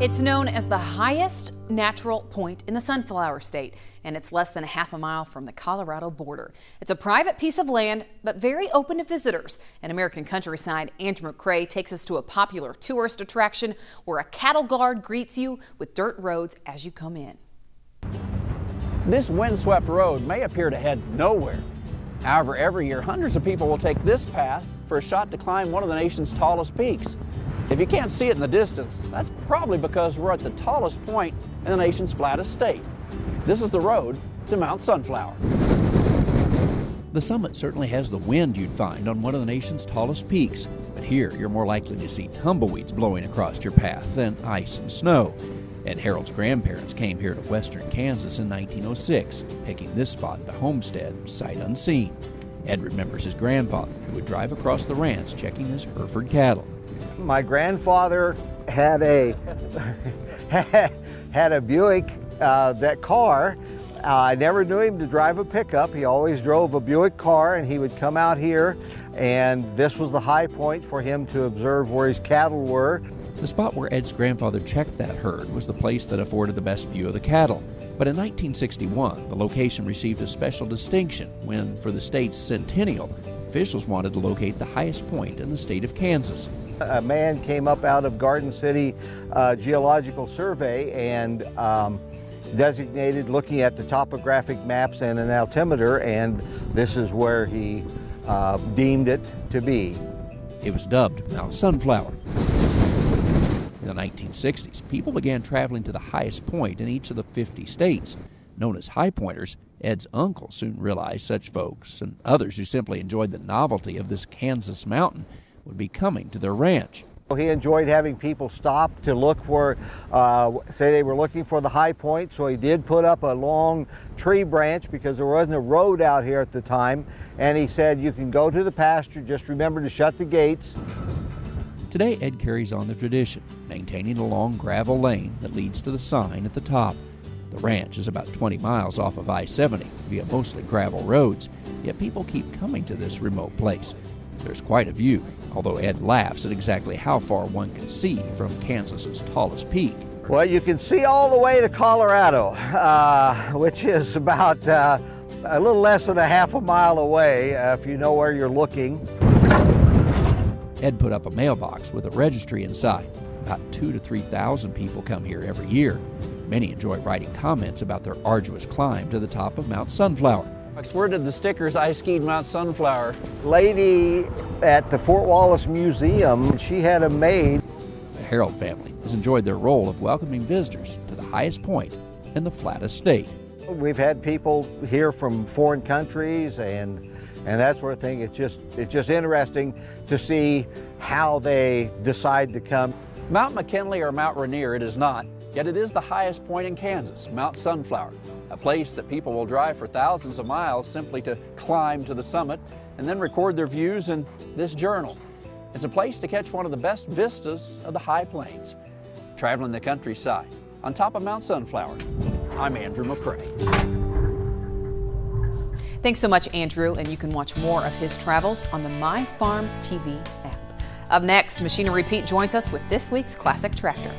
It's known as the highest natural point in the Sunflower State, and it's less than a half a mile from the Colorado border. It's a private piece of land, but very open to visitors. In American Countryside, Andrew McCrae takes us to a popular tourist attraction where a cattle guard greets you with dirt roads as you come in. This windswept road may appear to head nowhere. However, every year, hundreds of people will take this path for a shot to climb one of the nation's tallest peaks. If you can't see it in the distance, that's probably because we're at the tallest point in the nation's flattest state. This is the road to Mount Sunflower. The summit certainly has the wind you'd find on one of the nation's tallest peaks, but here you're more likely to see tumbleweeds blowing across your path than ice and snow. Ed Harold's grandparents came here to western Kansas in 1906, picking this spot to homestead sight unseen. Ed remembers his grandfather, who would drive across the ranch checking his Hereford cattle. My grandfather had a had a Buick, that car. I never knew him to drive a pickup. He always drove a Buick car, and he would come out here, and this was the high point for him to observe where his cattle were. The spot where Ed's grandfather checked that herd was the place that afforded the best view of the cattle. But in 1961, the location received a special distinction when, for the state's centennial, officials wanted to locate the highest point in the state of Kansas. A man came up out of Garden City Geological Survey and designated, looking at the topographic maps and an altimeter, and this is where he deemed it to be. It was dubbed Mount Sunflower. In the 1960s, people began traveling to the highest point in each of the 50 states. Known as high pointers, Ed's uncle soon realized such folks and others who simply enjoyed the novelty of this Kansas mountain would be coming to their ranch. He enjoyed having people stop to look for, say they were looking for the high point, so he did put up a long tree branch because there wasn't a road out here at the time, and he said, you can go to the pasture, just remember to shut the gates. Today, Ed carries on the tradition, maintaining a long gravel lane that leads to the sign at the top. The ranch is about 20 miles off of I-70 via mostly gravel roads, yet people keep coming to this remote place. There's quite a view, although Ed laughs at exactly how far one can see from Kansas's tallest peak. Well, you can see all the way to Colorado, which is about a little less than a half a mile away, if you know where you're looking. Ed put up a mailbox with a registry inside. About 2,000 to 3,000 people come here every year. Many enjoy writing comments about their arduous climb to the top of Mount Sunflower. Where did the stickers "I skied Mount Sunflower"? Lady at the Fort Wallace Museum, she had them made. The Harold family has enjoyed their role of welcoming visitors to the highest point in the flattest state. We've had people here from foreign countries and that sort of thing. It's just interesting to see how they decide to come. Mount McKinley or Mount Rainier it is not, yet it is the highest point in Kansas, Mount Sunflower, a place that people will drive for thousands of miles simply to climb to the summit and then record their views in this journal. It's a place to catch one of the best vistas of the high plains. Traveling the countryside on top of Mount Sunflower, I'm Andrew McCrae. Thanks so much, Andrew, and you can watch more of his travels on the My Farm TV app. Up next, Machinery Pete joins us with this week's Classic Tractor.